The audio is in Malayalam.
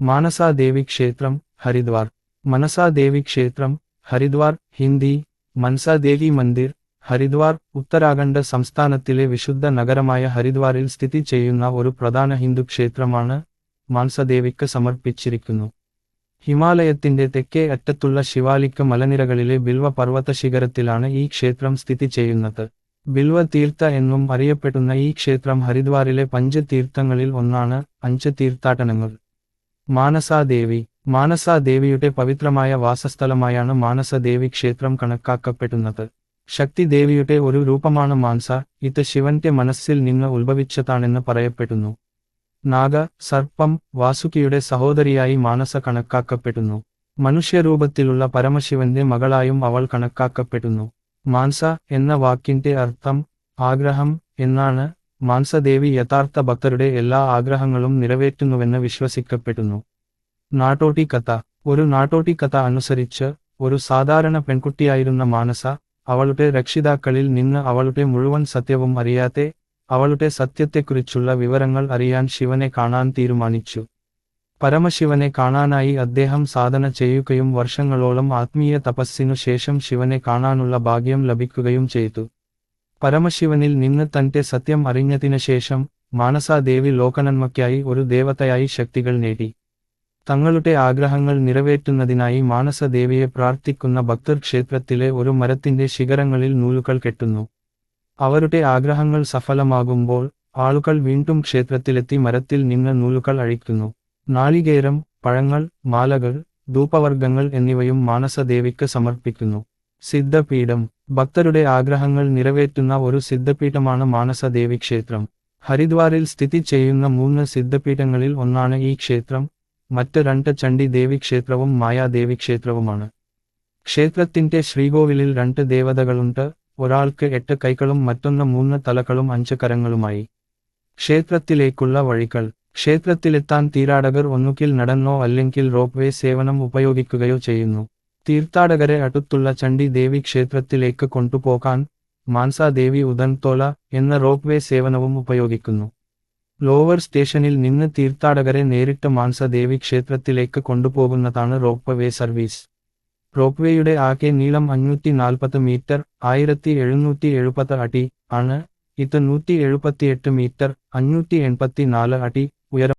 മാനസാ ദേവി ക്ഷേത്രം ഹരിദ്വാർ. മനസാ ദേവി ക്ഷേത്രം ഹരിദ്വാർ ഹിന്ദി മൻസാ ദേവി മന്ദിർ ഹരിദ്വാർ ഉത്തരാഖണ്ഡ് സംസ്ഥാനത്തിലെ വിശുദ്ധ നഗരമായ ഹരിദ്വാറിൽ സ്ഥിതി ചെയ്യുന്ന ഒരു പ്രധാന ഹിന്ദു ക്ഷേത്രമാണ്. മാൻസദേവിക്ക് സമർപ്പിച്ചിരിക്കുന്നു. ഹിമാലയത്തിന്റെ തെക്കേ അറ്റത്തുള്ള ശിവാലിക് മലനിരകളിലെ ബിൽവ പർവ്വത ശിഖരത്തിലാണ് ഈ ക്ഷേത്രം സ്ഥിതി ചെയ്യുന്നത്. ബിൽവ തീർത്ഥ എന്നും അറിയപ്പെടുന്ന ഈ ക്ഷേത്രം ഹരിദ്വാറിലെ പഞ്ച് തീർത്ഥങ്ങളിൽ ഒന്നാണ്. 5 തീർത്ഥാടനങ്ങൾ. മാനസാദേവി. മാനസാദേവിയുടെ പവിത്രമായ വാസസ്ഥലമായാണ് മാനസദേവി ക്ഷേത്രം കണക്കാക്കപ്പെടുന്നത്. ശക്തി ദേവിയുടെ ഒരു രൂപമാണ് മാൻസ. ഇത് ശിവന്റെ മനസ്സിൽ നിന്ന് ഉത്ഭവിച്ചതാണെന്ന് പറയപ്പെടുന്നു. നാഗ, സർപ്പം, വാസുകിയുടെ സഹോദരിയായി മാനസ കണക്കാക്കപ്പെടുന്നു. മനുഷ്യരൂപത്തിലുള്ള പരമശിവന്റെ മകളായും അവൾ കണക്കാക്കപ്പെടുന്നു. മാൻസ എന്ന വാക്കിന്റെ അർത്ഥം ആഗ്രഹം എന്നാണ്. മാൻസദേവി യഥാർത്ഥ ഭക്തരുടെ എല്ലാ ആഗ്രഹങ്ങളും നിറവേറ്റുന്നുവെന്ന് വിശ്വസിക്കപ്പെടുന്നു. നാടോടി കഥ. ഒരു നാടോടി കഥ അനുസരിച്ച് ഒരു സാധാരണ പെൺകുട്ടിയായിരുന്ന മാനസ അവളുടെ രക്ഷിതാക്കളിൽ നിന്ന് അവളുടെ മുഴുവൻ സത്യവും അറിയാതെ അവളുടെ സത്യത്തെക്കുറിച്ചുള്ള വിവരങ്ങൾ അറിയാൻ ശിവനെ കാണാൻ തീരുമാനിച്ചു. പരമശിവനെ കാണാനായി അദ്ദേഹം സാധന ചെയ്യുകയും വർഷങ്ങളോളം ആത്മീയ തപസ്സിനു ശേഷം ശിവനെ കാണാനുള്ള ഭാഗ്യം ലഭിക്കുകയും ചെയ്തു. പരമശിവനിൽ നിന്ന് തന്റെ സത്യം അറിഞ്ഞതിനു ശേഷം മാനസാദേവി ലോകനന്മയ്ക്കായി ഒരു ദേവതയായി ശക്തികൾ നേടി. തങ്ങളുടെ ആഗ്രഹങ്ങൾ നിറവേറ്റുന്നതിനായി മാനസദേവിയെ പ്രാർത്ഥിക്കുന്ന ഭക്തർ ക്ഷേത്രത്തിലെ ഒരു മരത്തിന്റെ ശിഖരങ്ങളിൽ നൂലുകൾ കെട്ടുന്നു. അവരുടെ ആഗ്രഹങ്ങൾ സഫലമാകുമ്പോൾ ആളുകൾ വീണ്ടും ക്ഷേത്രത്തിലെത്തി മരത്തിൽ നിന്ന് നൂലുകൾ അഴിക്കുന്നു. നാളികേരം, പഴങ്ങൾ, മാലകൾ, ധൂപവർഗ്ഗങ്ങൾ എന്നിവയും മാനസദേവിക്ക് സമർപ്പിക്കുന്നു. സിദ്ധപീഠം. ഭക്തരുടെ ആഗ്രഹങ്ങൾ നിറവേറ്റുന്ന ഒരു സിദ്ധപീഠമാണ് മാനസദേവി ക്ഷേത്രം. ഹരിദ്വാറിൽ സ്ഥിതി ചെയ്യുന്ന 3 സിദ്ധപീഠങ്ങളിൽ ഒന്നാണ് ഈ ക്ഷേത്രം. മറ്റ് 2 ചണ്ഡി ദേവി ക്ഷേത്രവും മായാദേവി ക്ഷേത്രവുമാണ്. ക്ഷേത്രത്തിന്റെ ശ്രീകോവിലിൽ 2 ദേവതകളുണ്ട്. ഒരാൾക്ക് 8 കൈകളും മറ്റൊന്ന് 3 തലകളും 5 കരങ്ങളുമായി. ക്ഷേത്രത്തിലേക്കുള്ള വഴികൾ. ക്ഷേത്രത്തിലെത്താൻ തീർത്ഥാടകർ ഒന്നുകിൽ നടന്നോ അല്ലെങ്കിൽ റോപ്പ് വേ സേവനം ഉപയോഗിക്കുകയോ ചെയ്യുന്നു. തീർത്ഥാടകരെ അടുത്തുള്ള ചണ്ഡി ദേവി ക്ഷേത്രത്തിലേക്ക് കൊണ്ടുപോകാൻ മാൻസാദേവി ഉദൻതോല എന്ന റോപ്പ് വേ സേവനവും ഉപയോഗിക്കുന്നു. ലോവർ സ്റ്റേഷനിൽ നിന്ന് തീർത്ഥാടകരെ നേരിട്ട് മാൻസദേവി ക്ഷേത്രത്തിലേക്ക് കൊണ്ടുപോകുന്നതാണ് റോപ്പ് വേ സർവീസ്. റോപ്വേയുടെ ആകെ നീളം 540 മീറ്റർ 1770 അടി ആണ്. ഇത് 178 മീറ്റർ 584 അടി ഉയരം.